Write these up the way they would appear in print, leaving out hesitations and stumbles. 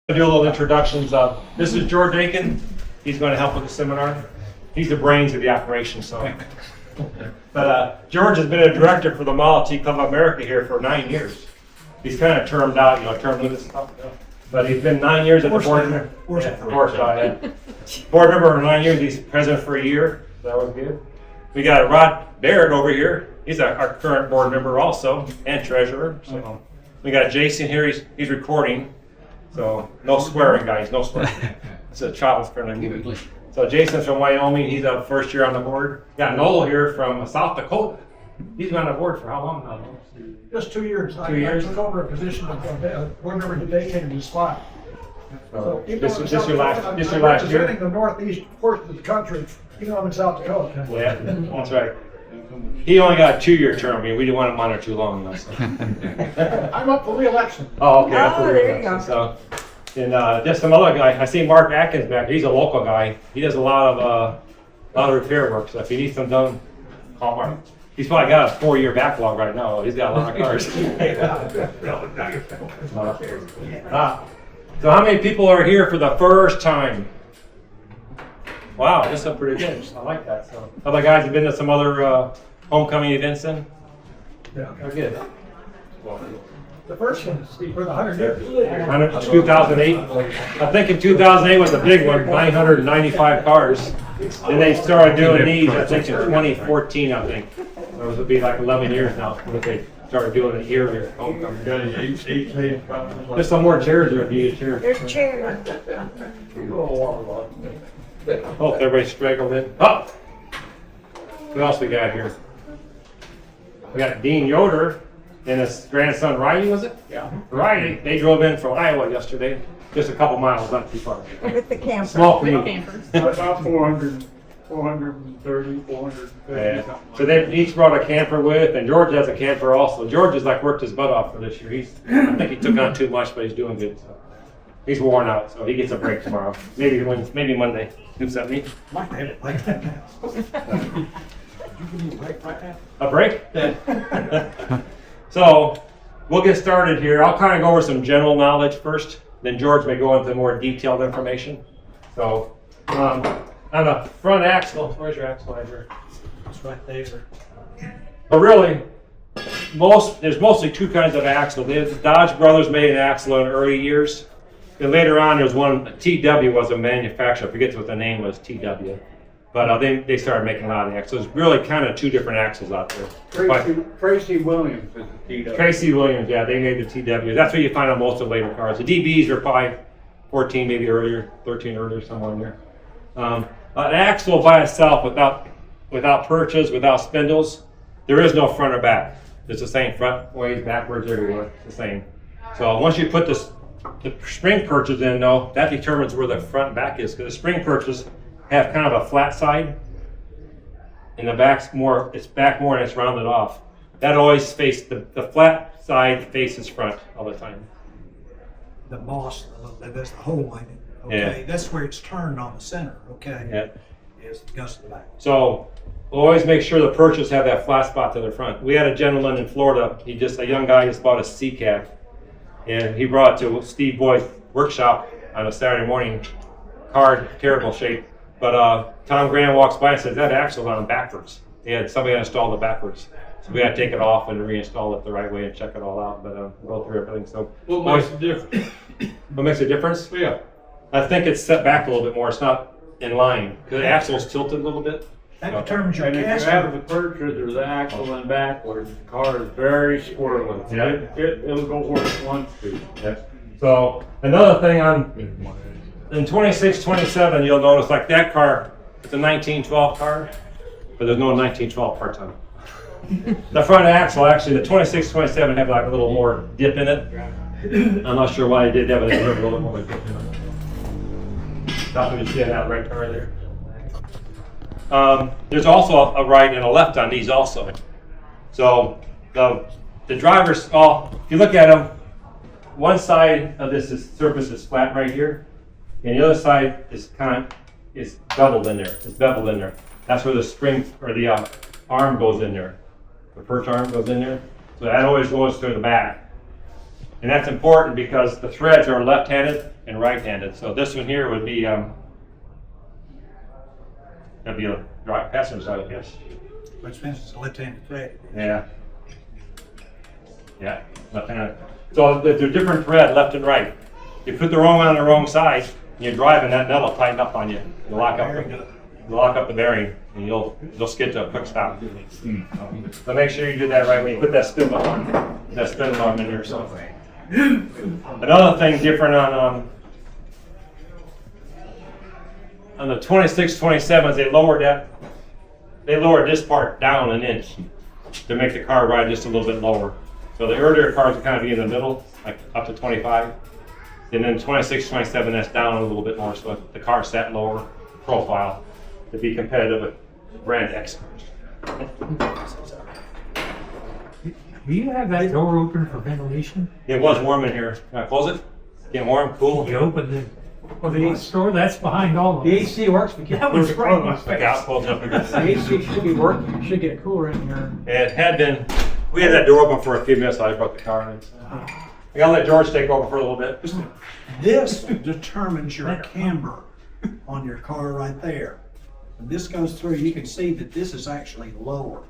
Do a little introductions. This is George Akin. He's going to help with the seminar. He's the brains of the operation. So, but George has been a director for the Model T Club of America here for 9 years. He's kind of termed out, term limits and stuff. But he's been 9 years at the board. Board member for 9 years. He's president for a year. So that was good. We got Rod Barrett over here. He's our current board member also and treasurer. So we got Jason here. He's recording. So no swearing, guys, no swearing. It's a child's friendly. So Jason's from Wyoming. He's a first year on the board. Got Noel here from South Dakota. He's been on the board for how long now? Just 2 years. 2 years. I took over a position of board member to vacated his spot. So This is your last I'm year? representing the northeast portion of the country, even though I'm in South Dakota. Yeah, that's right. He only got a 2-year term. I mean, we didn't want him on there too long. Though, so. I'm up for re-election. Oh, okay. There you go. So, and just some other guy. I see Mark Atkins back. He's a local guy. He does a lot of repair work. So if you need some done, call Mark. He's probably got a 4-year backlog right now. He's got a lot of cars. So how many people are here for the first time? Wow, this is pretty good. I like that. So other guys have been to some other homecoming events then? Yeah. They're good. The first one is for the 100 years. 2008. I think in 2008 was the big one, 995 cars. Then they started doing these, I think in 2014, I think. So it would be like 11 years now that they started doing it yearly. There's some more chairs there if you need a chair. There's chairs. Oh, everybody's straggled in. Oh! Who else we got here? We got Dean Yoder and his grandson Riley, was it? Yeah. Riley, they drove in from Iowa yesterday. Just a couple miles, not too far. With the camper. Small commute. About 400, 430, 450. Yeah. So they each brought a camper with, and George has a camper also. George has worked his butt off for this year. I think he took on too much, but he's doing good. So. He's worn out, so he gets a break tomorrow. Maybe Monday. Who's that me? Might have it like that. You give me a break right now? A break? So we'll get started here. I'll kind of go over some general knowledge first. Then George may go into more detailed information. So on the front axle, where's your axle here? It's right there. But really, there's mostly two kinds of axle. The Dodge brothers made an axle in the early years. Then later on, there's one, TW was a manufacturer. I forget what the name was, TW. But they started making a lot of axles. There's really kind of two different axles out there. Tracy Williams is the TW. Tracy Williams, yeah, they made the TW. That's what you find on most of the later cars. The DBs are probably 14, maybe earlier, 13 earlier, somewhere in there. An axle by itself, without perches, without spindles, there is no front or back. It's the same front ways, backwards, everywhere. It's the same. So once you put the spring perches in, though, that determines where the front and back is, because the spring perches have kind of a flat side, and the back's more, it's back more and it's rounded off. That always the flat side faces front all the time. The boss, that's the hole in it. Okay, that's where it's turned on the center. Okay, Yeah. is goes to the back. So always make sure the perches have that flat spot to the front. We had a gentleman in Florida, a young guy just bought a C-Cab, and he brought it to Steve Boyd's workshop on a Saturday morning. Car, terrible shape. But Tom Graham walks by and says, that axle's on backwards. Somebody had installed it backwards. So we had to take it off and reinstall it the right way and check it all out. But go through everything. So What makes a difference? what makes a difference? Yeah. I think it's set back a little bit more. It's not in line. Because the axle's tilted a little bit. That determines your And if you have Castor. the purchase or the axle and backwards, the car is very squirrely. Yeah. It'll go where it wants to. Yeah. So another thing in 26, 27, you'll notice that car, it's a 1912 car, but there's no 1912 parts on it. The front axle, actually, the 26, 27 have a little more dip in it. I'm not sure why they did that, but they have a little bit more dip in it. That's what you see in that right car there. There's also a right and a left on these also. So the drivers, if you look at them, one side of this surface is flat right here, and the other side is beveled in there. It's beveled in there. That's where the spring or the arm goes in there. The perch arm goes in there. So that always goes to the back. And that's important because the threads are left-handed and right-handed. So this one here would be, that'd be a right passenger side, I guess. Which means it's a left-handed thread. Yeah. Yeah, left-handed. So they're different thread, left and right. You put the wrong one on the wrong side, and you're driving, that nut will tighten up on you. You lock up the bearing, and you'll skid to a quick stop. So make sure you do that right when you put that spin arm in there. So another thing different on the 26, 27s, they lowered this part down an inch to make the car ride just a little bit lower. So the earlier cars would kind of be in the middle, like up to 25. And then 26, 27, that's down a little bit more, so the car sat lower profile to be competitive with brand X cars. Do you have that door open for ventilation? It was warm in here. Can I close it? Getting warm, cool. You open the, well, the door, that's behind all of The us. AC works, we can't. That was right in my The face. gas closed up The again. AC should be working, you should get cooler in here. It had been, we had that door open for a few minutes, so I brought the car in. I gotta let George take over for a little bit. This determines your camber on your car right there. When this goes through, you can see that this is actually lower.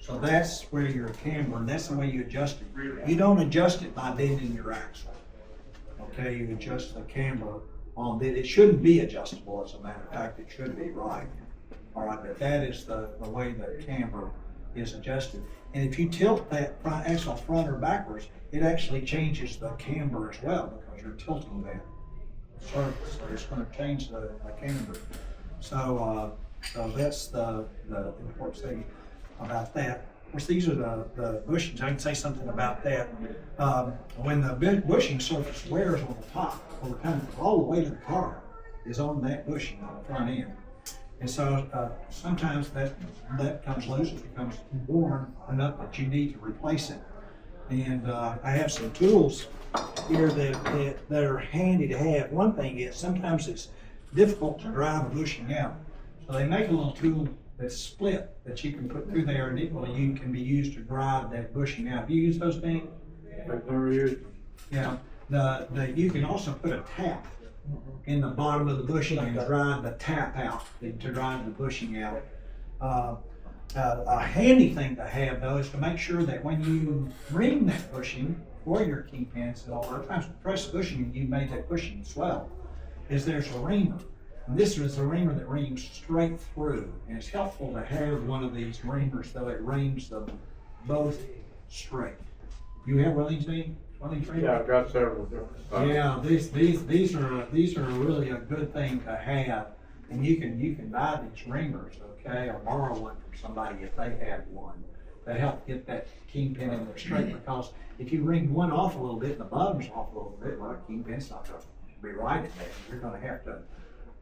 So that's where your camber, and that's the way you adjust it. You don't adjust it by bending your axle. Okay, you adjust the camber on it. It shouldn't be adjustable, as a matter of fact, it should be right. All right, but that is the way the camber is adjusted. And if you tilt that front axle front or backwards, it actually changes the camber as well because you're tilting that surface. So it's going to change the camber. So that's the important thing about that. Of course, these are the bushings. I can say something about that. When the bushing surface wears on the top, well, kind of all the way to the car is on that bushing on the front end. And so sometimes that comes loose, it becomes worn enough that you need to replace it. And I have some tools here that are handy to have. One thing is sometimes it's difficult to drive a bushing out. So they make a little tool that's split that you can put through there, and it can be used to drive that bushing out. Have you used those things? I've never used. Yeah. You can also put a tap in the bottom of the bushing and drive the tap out to drive the bushing out. A handy thing to have though is to make sure that when you ring that bushing or your kingpins, a lot of times press the bushing and you made that bushing swell, is there's a reamer. And this is a reamer that rings straight through, and it's helpful to have one of these reamers so it rings them both straight. You have one of these, Dean? One of these reamers? Yeah, I've got several different styles. Yeah, these are really a good thing to have, and you can buy these ringers, okay, or borrow one from somebody if they have one to help get that kingpin in there straight. Because if you ring one off a little bit and the bottom's off a little bit, well, the kingpin's not going to be right in there. You're going to have to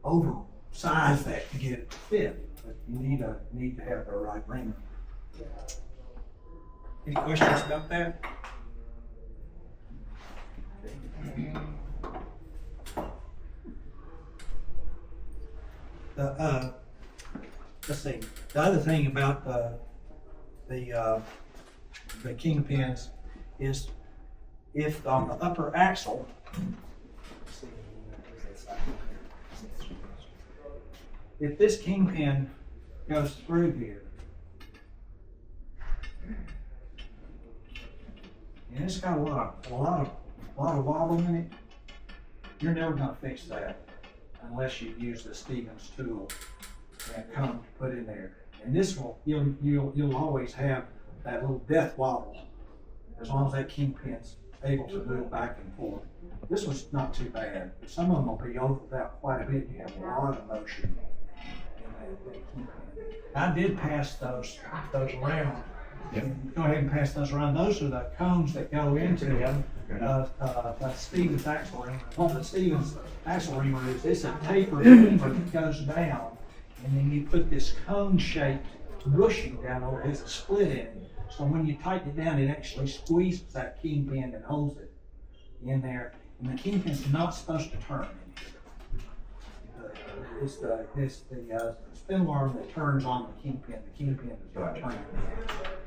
oversize that to get it to fit. But you need to have the right ringer. Any questions about that? Let's see. The other thing about the kingpins is if on the upper axle, if this kingpin goes through here, and it's got a lot of wobble in it, you're never going to fix that unless you use the Stevens tool and come put in there. And this will, you'll always have that little death wobble as long as that kingpin's able to move back and forth. This one's not too bad, but some of them will be over that quite a bit. You have a lot of motion in that kingpin. I did pass those around. Go ahead and pass those around. Those are the cones that go into Stevens axle ring. What the Stevens axle ring is, it's a tapered lever that goes down, and then you put this cone-shaped bushing down over it. It's a split in it. So when you tighten it down, it actually squeezes that kingpin and holds it in there. And the kingpin's not supposed to turn in here. It's the spindle arm that turns on the kingpin. The kingpin is not turning.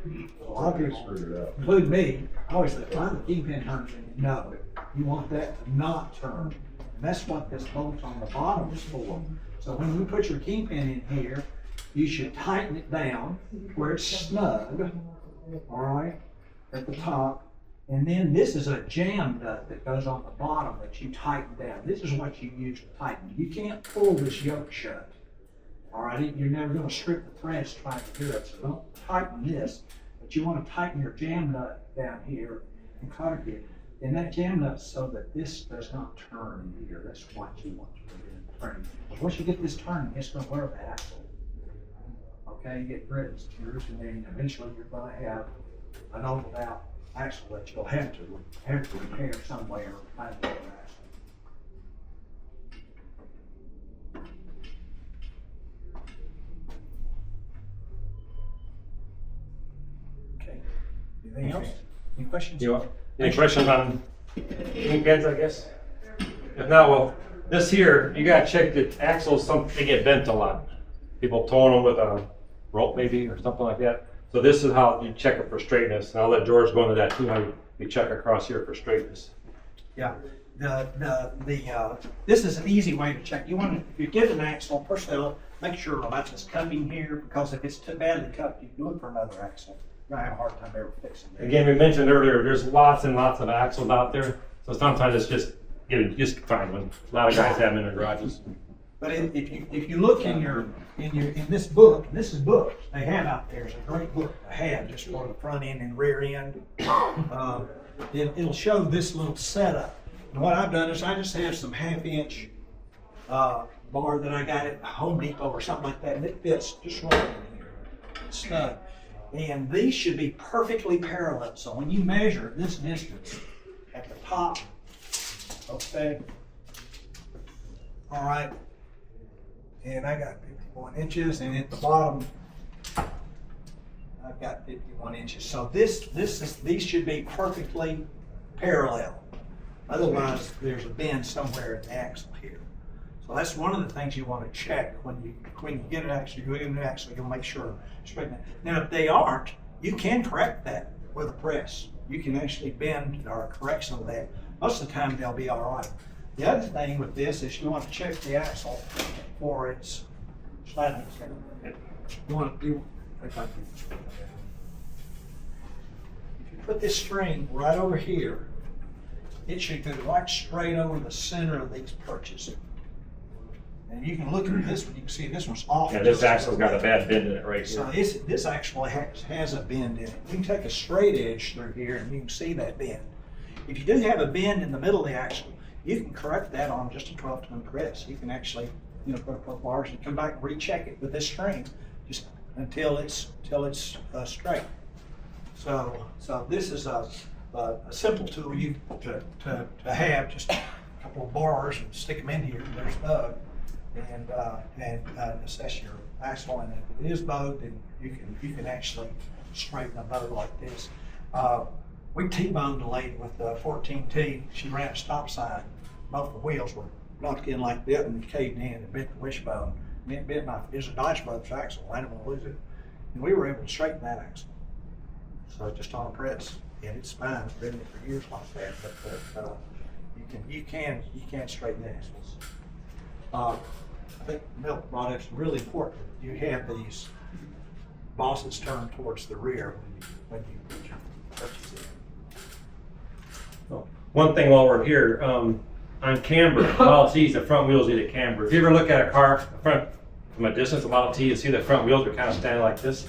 A lot of people, including me, I always say, why the kingpin turns? No, you want that to not turn. And that's what this bolt on the bottom is for. So when you put your kingpin in here, you should tighten it down where it's snug, all right, at the top. And then this is a jam nut that goes on the bottom that you tighten down. This is what you use to tighten. You can't pull this yoke shut. All right, you're never going to strip the threads trying to do it. So don't tighten this, but you want to tighten your jam nut down here and cut it. And that jam nut so that this does not turn in here. That's what you want to do in turning. Because once you get this turning, it's going to wear the axle. Okay, you get rid of the screws, and then eventually you're going to have an old out axle that you'll have to repair somewhere or find another axle. Okay. Anything else? Any questions? Any questions on Kingpins, I guess? If not, well, this here, you gotta check the axles, they get bent a lot. People towing them with a rope maybe or something like that. So this is how you check it for straightness. And I'll let George go into that too, how you check across here for straightness. Yeah, this is an easy way to check. You want to, if you get an axle, first of all, make sure about this cupping here, because if it's too badly cupped, you can look for another axle. You're gonna have a hard time ever fixing it. Again, we mentioned earlier, there's lots and lots of axles out there. So sometimes it's just find one. A lot of guys have them in their garages. But if you look in this book, and this is books they have out there. It's a great book to have just for the front end and rear end. It'll show this little setup. And what I've done is I just have some 1/2 inch bar that I got at Home Depot or something like that, and it fits just right in here. It's snug. And these should be perfectly parallel. So when you measure this distance at the top, okay, all right, and I got 51 inches, and at the bottom, I've got 51 inches. So these should be perfectly parallel. Otherwise, there's a bend somewhere in the axle here. So that's one of the things you want to check when you get an axle. You go in the axle, you'll make sure straighten it. Now, if they aren't, you can correct that with a press. You can actually bend or correct some of that. Most of the time, they'll be all right. The other thing with this is you want to check the axle for its sliding. You want to do, if you put this string right over here, it should go right straight over the center of these perches. And you can look at this one, you can see this one's off. Yeah, this axle's got a bad bend in it right So here. this actually has a bend in it. You can take a straight edge through here and you can see that bend. If you do have a bend in the middle of the axle, you can correct that on just a 12-ton press. You can actually, put a couple bars and come back and recheck it with this string, just until it's straight. So this is a simple tool to have, just a couple of bars and stick them in here. There's snug, and assess your axle. And if it is bowed, then you can actually straighten a bow like this. We T-boned a lady with the 14T. She ran a stop sign. Both the wheels were knocked in like that and caved in and bent the wishbone. And it bent it was a Dodge Brothers axle. I didn't want to lose it. And we were able to straighten that axle. So just on a press, and it's fine. I've ridden it for years like that. But you can straighten the axles. I think Milt brought up something really important. You have these bosses turned towards the rear when you put your purchase in. One thing while we're here, on Camber, Model T's, the front wheels need a camber. If you ever look at a car, the front, from a distance, a Model T, you see the front wheels are kind of standing like this.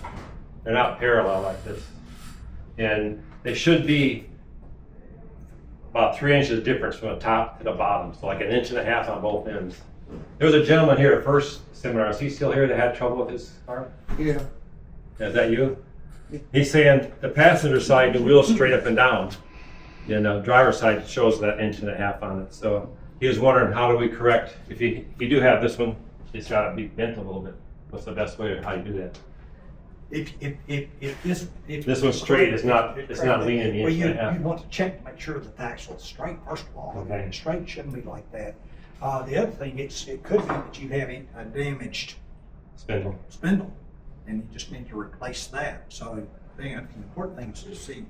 They're not parallel like this. And they should be about 3 inches difference from the top to the bottom. So like 1.5 inches on both ends. There was a gentleman here at first seminar. Is he still here that had trouble with his car? Yeah. Is that you? He's saying the passenger side, the wheel's straight up and down. And the driver's side shows that 1.5 inches on it. So he was wondering, how do we correct, if you do have this one, it's got to be bent a little bit. What's the best way, how you do that? If This one's straight, it's not leaning the 1.5 inches. You want to check to make sure that the axle is straight, first of all. Okay. And straight shouldn't be like that. The other thing, it could be that you have a damaged Spindle. spindle, and you just need to replace that. So bent. The important thing is to see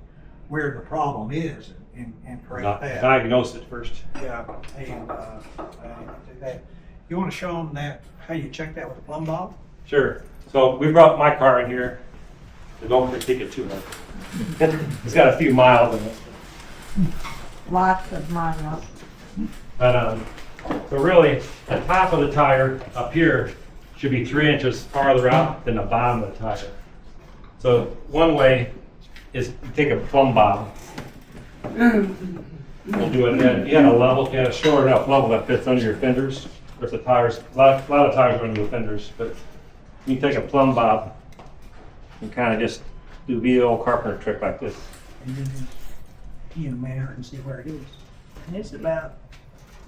where the problem is and correct that. Diagnose it first. Yeah, and do that. You want to show them that, how you check that with a plumb bob? Sure. So we brought my car in here. So don't critique it too much. It's got a few miles in it. Lots of miles. But, so really, the top of the tire up here should be 3 inches farther out than the bottom of the tire. So one way is you take a plumb bob. We'll do it then. You had a level, you had a short enough level that fits under your fenders. There's the tires, a lot of tires are under the fenders, but you take a plumb bob and kind of just do the old carpenter trick like this. And then you measure and see where it is. And it's about,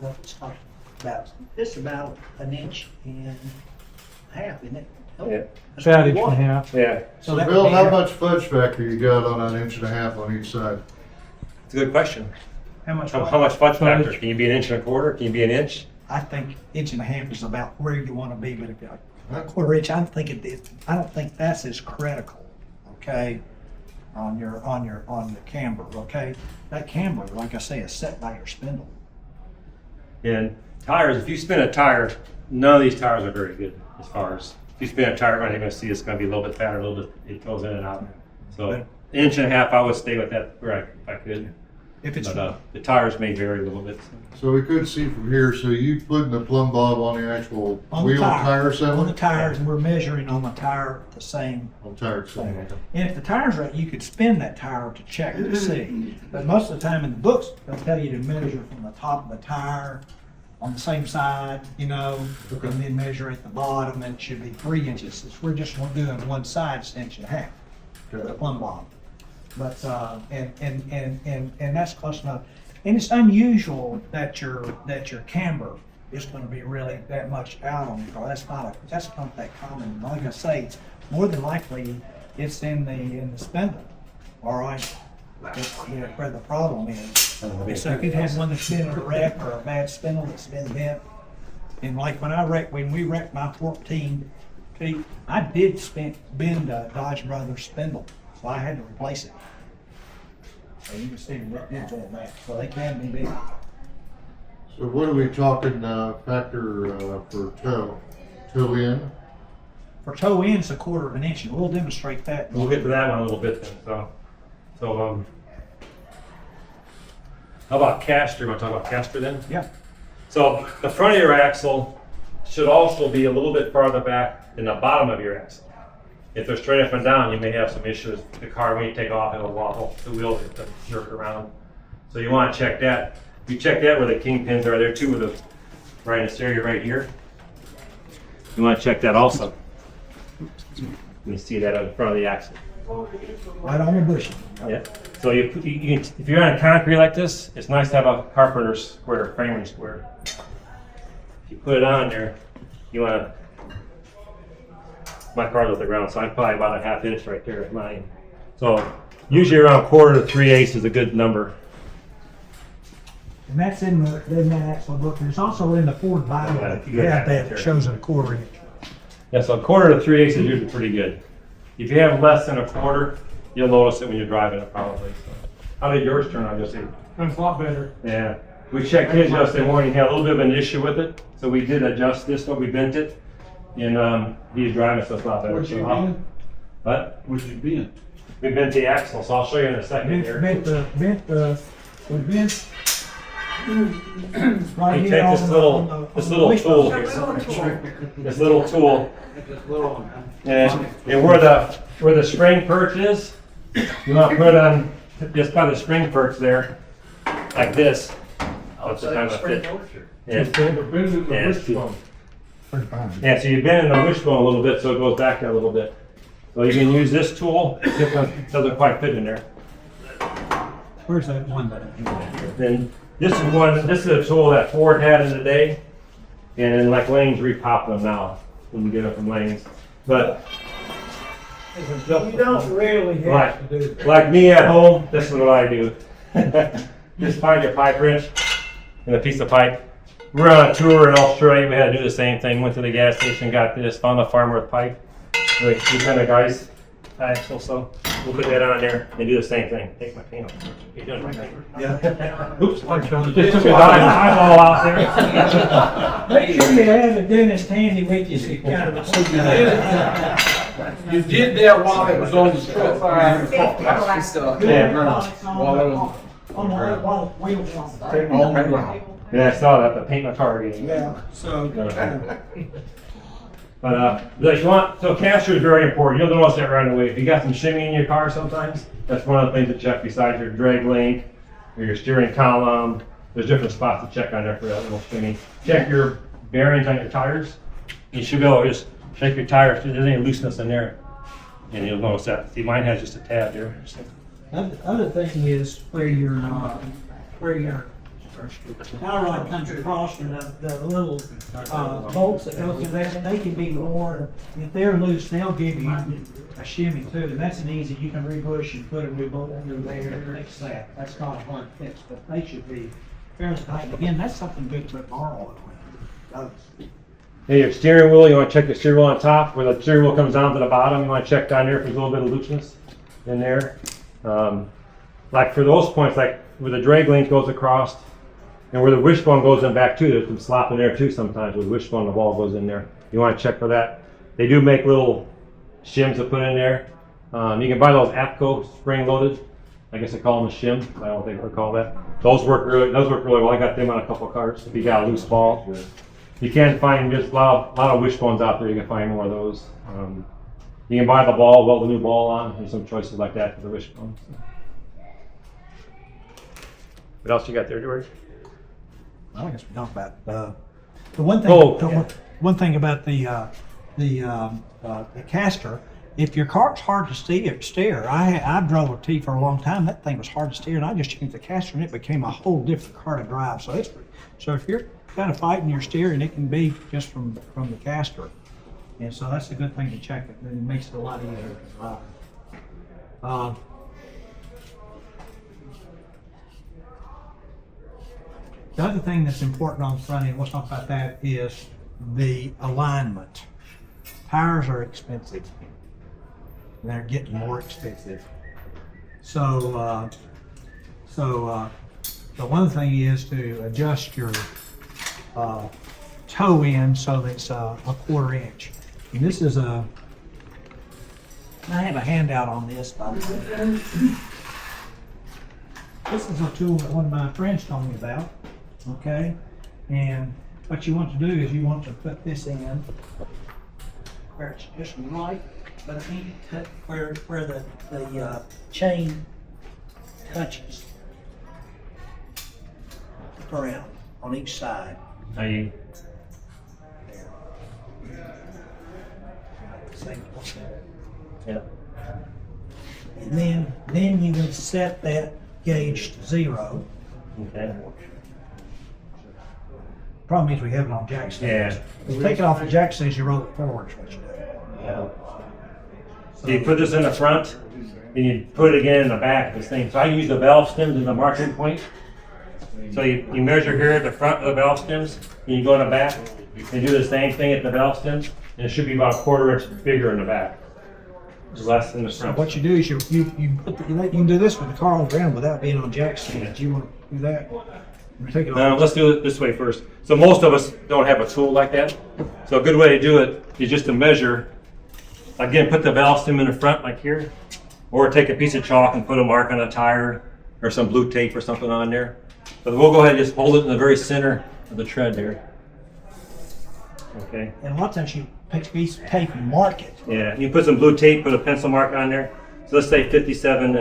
well, it's not about, it's about 1.5 inches, isn't it? Yeah. That's About what inch you and a want. half. Yeah, So that Bill, would be how it. much fudge factor you got on that 1.5 inches on each side? it's a good question. How much? How much fudge factor? Can you be 1.25 inches? Can you be an inch? I think 1.5 inches is about where you want to be, but if you're a 1/4 inch, I don't think that's as critical, okay? On your camber, okay? That camber, like I say, is set by your spindle. And tires, if you spin a tire, none of these tires are very good as far as, if you spin a tire, you're going to see it's going to be a little bit fatter, a little bit, it goes in and out. So 1.5 inches, I would stay with that where if I could. If it's, But the tires may vary a little bit. So we could see from here, so you putting the plumb bob on the actual on the wheel tire on the assembly? tires, and we're measuring on the tire the same. On tire assembly. And if the tire's right, you could spin that tire to check to see. But most of the time in the books, they'll tell you to measure from the top of the tire on the same side, you know, and then measure at the bottom, and it should be 3 inches. Since we're just doing one side, it's 1.5 inches, the plumb bob. But, and that's close enough. And it's unusual that your camber is gonna be really that much out on your car. That's not that common. Like I say, more than likely, it's in the spindle, all right? It's, you know, where the problem is. So if it has one that's been in a wreck or a bad spindle that's been bent, and like when we wrecked my 14, I did bend a Dodge Brothers spindle, so I had to replace it. So you can see what did on that, so they can be big. So what are we talking, factor, for toe in? For toe in, it's 1/4 inch, and we'll demonstrate that. We'll get to that one a little bit then. So how about Castor? You want to talk about Castor then? Yeah. So the front of your axle should also be a little bit farther back than the bottom of your axle. If they're straight up and down, you may have some issues. The car, when you take off, it'll wobble. The wheels will jerk around. So you want to check that. You check that where the kingpins are there too, with the right in this area right here. You want to check that also. You see that on the front of the axle. Right on the bushing. Yeah. So if you're on concrete like this, it's nice to have a carpenter's square, framing square. If you put it on there, you want to. My car's off the ground, so I'm probably about 1/2 inch right there at mine. So usually around 1/4 to 3/8 is a good number. And that's in that actual book, and it's also in the Ford Bible. Yeah, If you have that, it shows it 1/4 inch. Yeah, so 1/4 to 3/8 is usually pretty good. If you have less than 1/4, you'll notice it when you're driving it probably. So, how did yours turn out, Jesse? That's a lot better. Yeah, we checked his yesterday morning. He had a little bit of an issue with it, so we did adjust this. So we bent it, and he's driving, so it's a lot better. Where'd you So bend? What? Where'd you bend? We bent the axle, so I'll show you in a second here. Bent right You here take this on little on this the little wishbone. tool, this little tool, This little one, huh? and where the spring perch is, you want to put it on just by the spring perch there, like this. That's the time to fit. Yeah. Yeah, it's too- Yeah, so you bend in the wishbone a little bit so it goes back there a little bit. So you can use this tool, it doesn't quite fit in there. Where's that one that? Then this is a tool that Ford had in the day, and then like Lane's repop them now when you get them from Lane's. But You don't really have to do that. like me at home, this is what I do. Just find your pipe wrench and a piece of pipe. We're on a tour in Australia. We had to do the same thing. Went to the gas station, got this, found a farmer with pipe. Like these kind of guys, axle. So We'll put that on there and do the same thing. Take my paint off. You're doing my paper. Yeah. Oops. Just took his eyeball out there. Make sure you have a dentist handy with you so you kind of see You did that while it was on the truck. On the wheels on. On the ground. Yeah, I saw that. The paint my car again. Yeah, so, But if you want, so Castor is very important. You'll notice that right away. If you got some shimmy in your car sometimes, that's one of the things to check besides your drag link or your steering column. There's different spots to check on there for that little shimmy. Check your bearings on your tires. You should be able to just shake your tires if there's any looseness in there. And you'll notice that. See, mine has just a tab there. other thing is where your power rod comes across and the little, bolts that go through that, they can be worn. If they're loose, they'll give you a shimmy too, and that's an easy, you can rebush and put a new bolt under there, fix that. That's not a hard fix, but they should be fairly tight. Again, that's something good to borrow. Hey, your steering wheel, you want to check the steering wheel on top, where the steering wheel comes down to the bottom. You want to check down there if there's a little bit of looseness in there. Like for those points, like where the drag link goes across, and where the wishbone goes in back too, there's some slop in there too sometimes where the wishbone, the ball goes in there. You want to check for that. They do make little shims to put in there. You can buy those APCO spring loaded. I guess they call them a shim. I don't think they call that. Those work really well. I got them on a couple of cars. If you got a loose ball, you can find just a lot of wishbones out there. You can find more of those. You can buy the ball, weld the new ball on. There's some choices like that for the wishbone. What else you got there, George? I guess we talked about the one thing. One thing about the Castor, if your car's hard to steer, I drove a T for a long time. That thing was hard to steer, and I just changed the Castor, and it became a whole different car to drive. So if you're kind of fighting your steering, it can be just from the Castor, and so that's a good thing to check. It makes it a lot easier to drive. The other thing that's important on the front end, we'll talk about that, is the alignment. Tires are expensive. They're getting more expensive. So one thing is to adjust your toe in so that it's a 1/4 inch. And this is I have a handout on this, by the way. This is a tool that one of my friends told me about. Okay, and what you want to do is you want to put this in where it's just right, but it needs to cut where the chain touches the ground on each side. Are you? Yeah. And then you would set that gauge to 0. Okay. Problem is we have it on jack stands. Yeah. You take it off the jack stands, you roll it forward is what you do. Yeah. So you put this in the front, and you put it again in the back of this thing. So I use the valve stems as a marking point. So you measure here at the front of the valve stems, and you go in the back, and do the same thing at the valve stems, and it should be about a 1/4 inch bigger in the back. Less in the So front. what you do is you can do this with the car on the ground without being on jack stands. You want to do that? Take it off. Let's do it this way first. So most of us don't have a tool like that. So a good way to do it is just to measure. Again, put the valve stem in the front like here, or take a piece of chalk and put a mark on a tire or some blue tape or something on there. But we'll go ahead and just hold it in the very center of the tread there. Okay. And a lot of times you take a piece of tape and mark it. Yeah, you put some blue tape, put a pencil mark on there. So let's say 57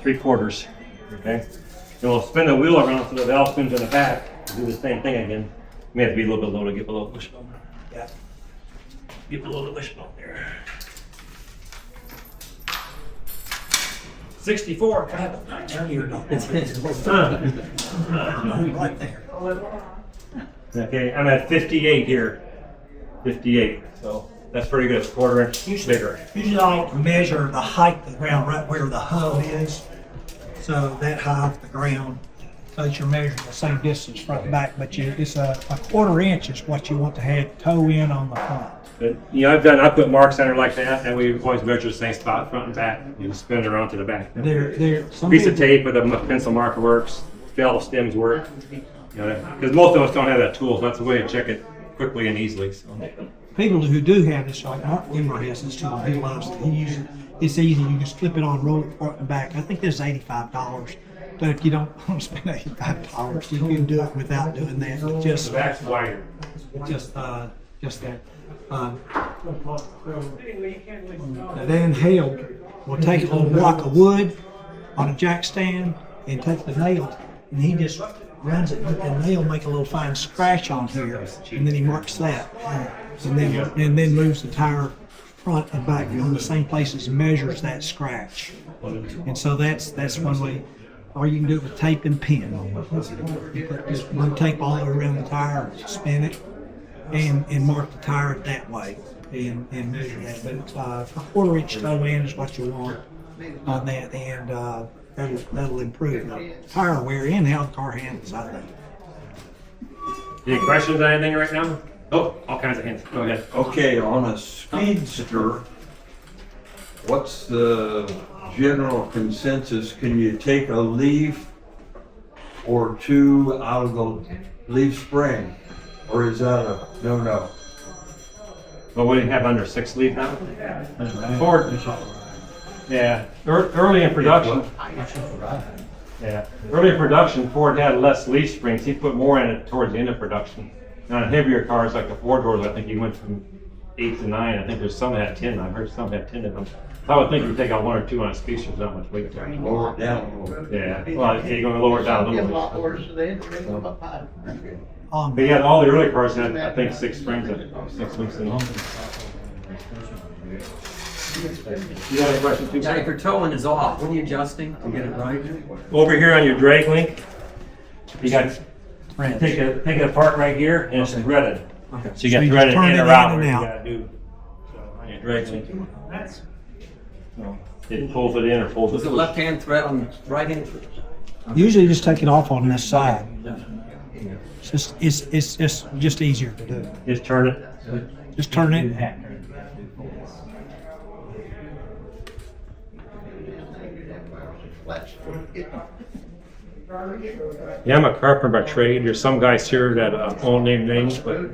3/4. Okay. And we'll spin the wheel around so the valve spins in the back. Do the same thing again. May have to be a little bit low to get below the wishbone. Yeah. Get below the wishbone there. 64. Turn your dog. Right there. Okay, I'm at 58 here. 58. So that's pretty good. It's 1/4 inch bigger. Usually I like to measure the height of the ground right where the hub is. So that high off the ground. that you're measuring the same distance front and back, but it's a 1/4 inch is what you want to have toe in on the front. But, you know, I put marks on it like that, and we always measure the same spot, front and back. You just spin it around to the back. Some Piece of people- tape with a pencil marker works, felt stems work. You know, because most of us don't have that tool, so that's a way to check it quickly and easily. So. People who do have this, like Mark Kimber has this tool, he loves it. He uses it. It's easy. You just flip it on, roll it front and back. I think this is $85. But if you don't want to spend $85, you can do it without doing that. The Just back's wider. that. Then Hale will take a little block of wood on a jack stand and take the nail, and he just runs it with the nail, make a little fine scratch on here, and then he marks that, and then moves the tire front and back on the same places and measures that scratch. And so that's one way. Or you can do it with tape and pin. You put just one tape all the way around the tire, spin it, and mark the tire that way and measure that. But a 1/4 inch toe in is what you want on that, and that'll improve the tire wear and how the car handles, I think. Any questions on anything right now? Oh, all kinds of hands. Go ahead. Okay, on a speedster, what's the general consensus? Can you take a leaf or two out of the leaf spring? Or is that a no-no? Well, what do you have under 6 leaf now? Ford. Yeah, early in production. Yeah, early in production, Ford had less leaf springs. He put more in it towards the end of production. Now, on heavier cars like the 4-doors, I think he went from 8 to 9. I think there's some that had 10. I heard some had 10 of them. I would think you take out 1 or 2 on a speedster, there's not much weight there. Lower it down a little bit. Yeah, well, you're going to lower it down a little bit. On But yeah, all the early cars had, I think, 6 springs, 6 weeks in. You got any questions too? Now, if your towing is off, what are you adjusting to get it right? Over here on your drag link, you got, take it apart right here, and it's threaded. Okay. So you got So you threaded turn in it or in out, and what you out. gotta do. So on your drag link. So it pulls it in or pulls it. Is the left-hand thread on the right-hand? Usually just take it off on this side. It's just easier to do. Just turn it. Just turn it. Yeah, I'm a carpenter by trade. There's some guys here that won't name names, but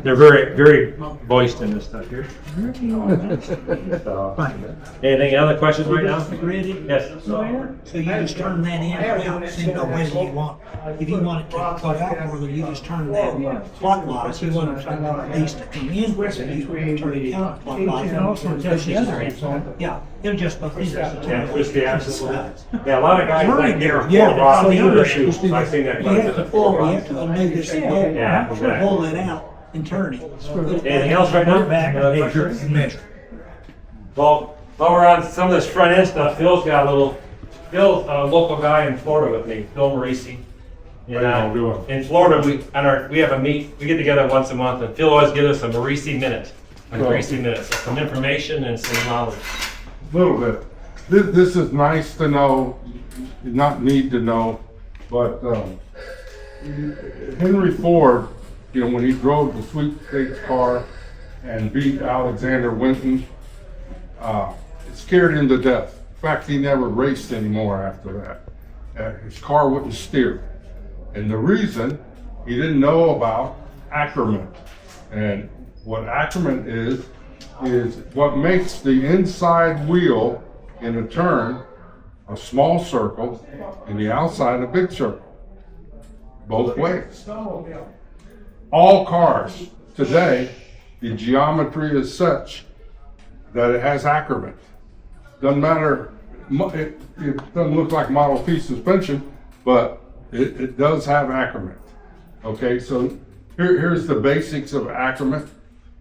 they're very, very voiced in this stuff here. So, anything other questions right now? Ready? Yes. So you just turn that in and out, so you know whether you want, if you want it to cut out further, you just turn that clockwise. You want these to come in, so you turn it counterclockwise. And also touch the other end. Yeah, it'll just both these. Yeah, just the axis. Yeah, a lot of guys like here. Yeah, so you their just shoes. do I've seen that. that. You have to pull, you have to undo this and Yeah, exactly. pull it out and turn it. Anything else right now? Back and measure. Well, while we're on some of this front end stuff, Phil's got a Phil's a local guy in Florida with me, Phil Marisi. In Florida, we have a meet, we get together once a month, and Phil always gives us a Marisi minute. A Marisi minute, so some information and some knowledge. A little bit. This is nice to know, not need to know, but Henry Ford, you know, when he drove the sweepstakes car and beat Alexander Winton, it scared him to death. In fact, he never raced anymore after that. His car wouldn't steer. And the reason, he didn't know about accrement. And what accrement is what makes the inside wheel in a turn a small circle and the outside a big circle. Both ways. All cars today, the geometry is such that it has accrement. Doesn't matter, it doesn't look like Model T suspension, but it does have accrement. Okay, so here's the basics of accrement.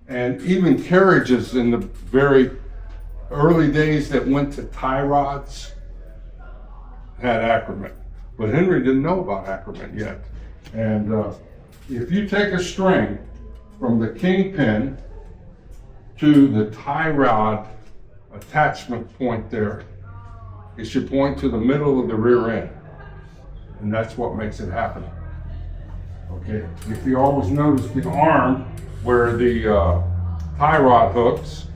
And even carriages in the very early days that went to tie rods had accrement. But Henry didn't know about accrement yet. And if you take a string from the Kingpin to the tie rod attachment point there, it should point to the middle of the rear end. and that's what makes it happen. Okay, if you always notice the arm where the tie rod hooks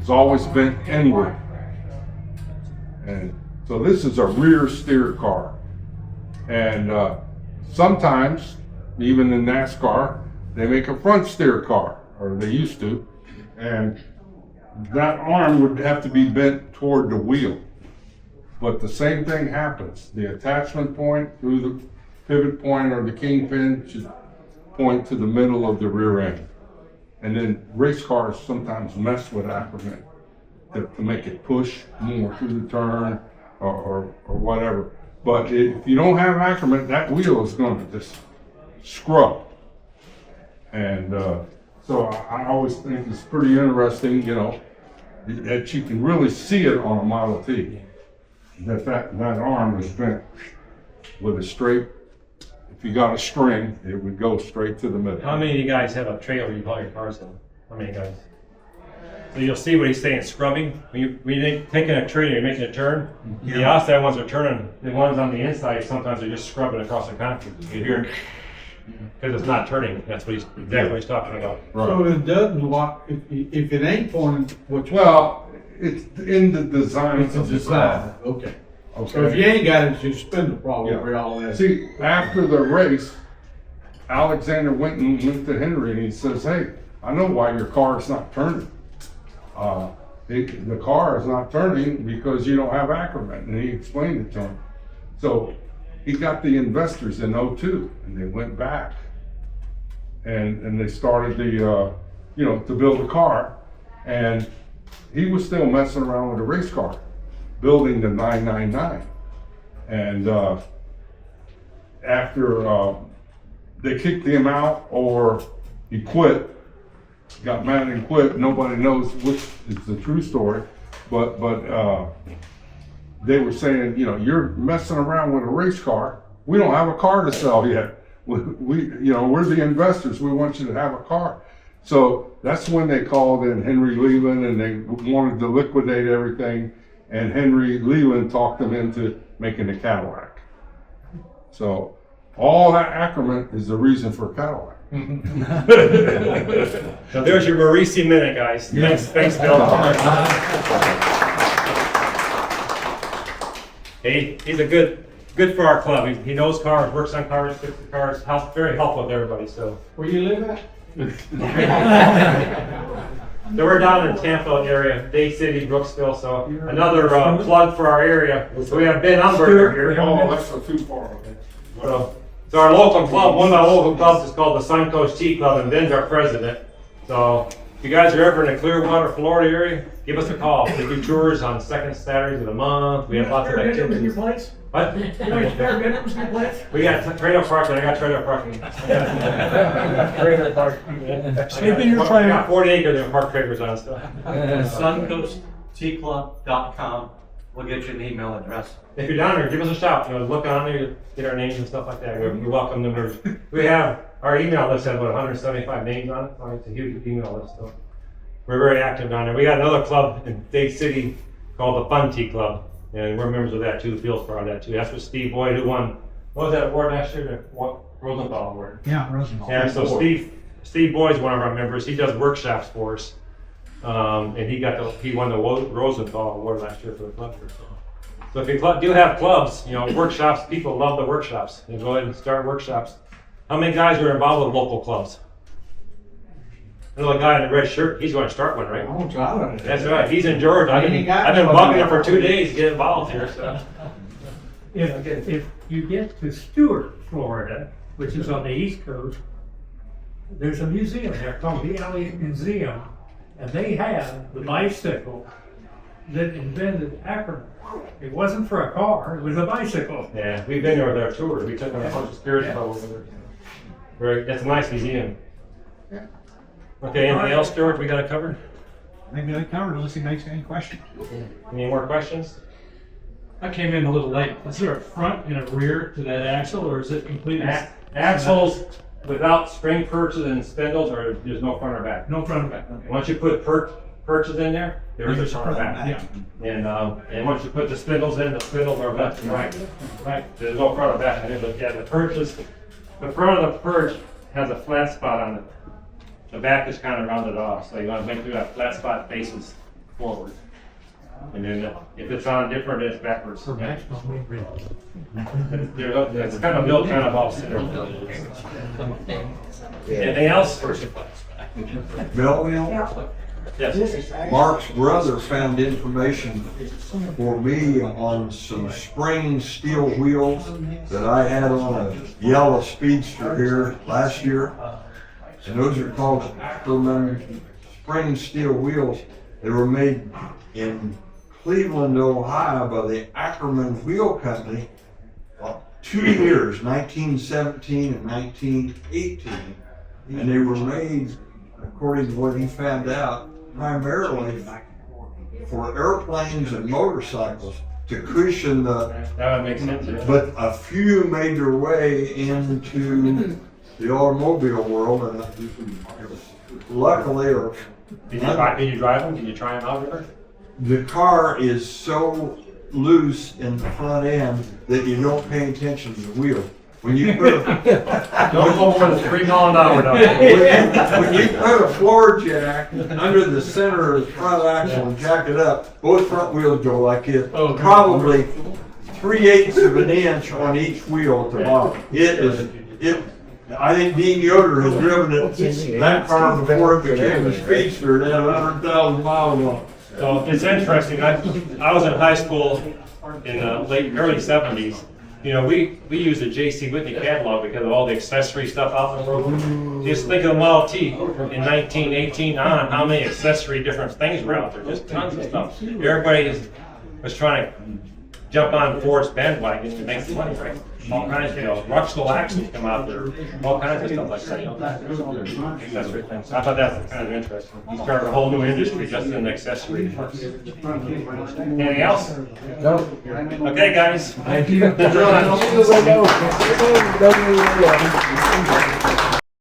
is always bent inward. And so this is a rear steer car. And sometimes, even in NASCAR, they make a front steer car, or they used to. And that arm would have to be bent toward the wheel. But the same thing happens. The attachment point through the pivot point or the kingpin should point to the middle of the rear end. And then race cars sometimes mess with accrement to make it push more through the turn or whatever. But if you don't have accrement, that wheel is going to just scrub. And so I always think it's pretty interesting, you know, that you can really see it on a Model T. That arm is bent with a straight, if you got a string, it would go straight to the middle. How many of you guys have a trailer you haul your cars in? How many guys? So you'll see what he's saying, scrubbing. When you're taking a trailer, you're making a turn. Yeah. The outside ones are turning. The ones on the inside, sometimes they're just scrubbing across the concrete. You hear it because it's not turning. That's what exactly what he's talking about. So it doesn't lock, if it ain't pointing, which. Well, it's in the design It's a of the design, car. okay. Okay. So if you ain't got it, you spin the problem for all that. See, after the race, Alexander went to Henry and he says, "Hey, I know why your car is not turning. The car is not turning because you don't have accrement." And he explained it to him. So he got the investors in 02 and they went back and they started the, to build a car. And he was still messing around with a race car, building the 999. And after they kicked him out or he quit, got mad and quit, nobody knows which is the true story, but they were saying, you're messing around with a race car. We don't have a car to sell yet. We're the investors. We want you to have a car. So that's when they called in Henry Leland and they wanted to liquidate everything. And Henry Leland talked them into making a Cadillac. So all that accrement is the reason for Cadillac. So there's your Maurice minute, guys. Thanks, Bill. He's a good for our club. He knows cars, works on cars, fixes cars, very helpful with everybody. So Where you live at? So we're down in Tampa area, Day City, Brooksville. So another plug for our area. So we have Ben Umberger here. Oh, that's not too far. So our local club, one of our local clubs is called the Suncoast Tea Club, and Ben's our president. So if you guys are ever in the Clearwater, Florida area, give us a call. We do tours on second Saturdays of the month. We have lots of activities. What? We got trailer parking. I got trailer parking. Trailer parking. Sleep in your We trailer. got 40 acres of park trailers on stuff. Suncoastteaclub.com will get you an email address. If you're down there, give us a shout. Look on there, get our names and stuff like that. We're welcome them. We have our email list has about 175 names on it. So it's a huge email list. So we're very active down there. We got another club in Dade City called the Fun Tea Club, and we're members of that too. Bill's part of that too. That's what Steve Boyd, who won. What was that award last year? The Rosenthal Award. Yeah, Rosenthal. Yeah. So Steve Boyd's one of our members. He does workshops for us, and he won the Rosenthal Award last year for the club. So if you do have clubs, workshops, people love the workshops. You go ahead and start workshops. How many guys are involved with local clubs? I know the guy in the red shirt, he's going to start one, right? Oh, God. That's right, he's in George. I've been got bugging him for 2 days to get involved here, so. If you get to Stewart, Florida, which is on the East Coast, there's a museum there called the Elliott Museum, and they have the bicycle that invented accrement. It wasn't for a car, it was a bicycle. Yeah, we've been there with our tour. We took on a bunch of spirits over there. That's a nice museum. Okay, anything else, George, we got it covered? I think that covered, unless he makes any questions. Any more questions? I came in a little late. Is there a front and a rear to that axle, or is it completely? Axles without spring perches and spindles, or there's no front or back? No front or back. Okay. Once you put perches in there, there's a front and back. And once you put the spindles in, the spindles are left and right. Right, there's no front or back. And then the perches, the front of the perch has a flat spot on it. The back is kind of rounded off, so you want to make sure that flat spot faces forward. And then if it's on different, it's backwards. It's kind of built kind of off center. Anything else? Bill, Yes. Mark's brother found information for me on some spring steel wheels that I had on a yellow Speedster here last year. And those are called Ackerman spring steel wheels. They were made in Cleveland, Ohio by the Ackerman Wheel Company. 2 years, 1917 and 1918. And they were made, according to what he found out, primarily for airplanes and motorcycles to cushion the, That would make sense. but a few made their way into the automobile world, and luckily, or Can you drive them? Can you try them out with the car is so loose in the front end that you don't pay attention to the wheel. When you put a, Don't go more than 3 miles an hour now. when you put a floor jack under the center of the front axle and jack it up, both front wheels go like this. Probably 3/8 of an inch on each wheel at the bottom. I think Dean Yoder has driven that car before it became a Speedster. It had 100,000 miles on it. So it's interesting. I was in high school in the early 70s. You know, we used the J.C. Whitney catalog because of all the accessory stuff out in the road. Just think of the Model T in 1918 on, how many accessory different things were out there. Just tons of stuff. Everybody was trying to jump on Ford's bandwagon to make some money, right? All kinds of, Ruxel axles come out there, all kinds of stuff like that. Accessory things. I thought that was kind of interesting. You started a whole new industry just in accessory parts. Anything else? No. Okay, guys. Thank you.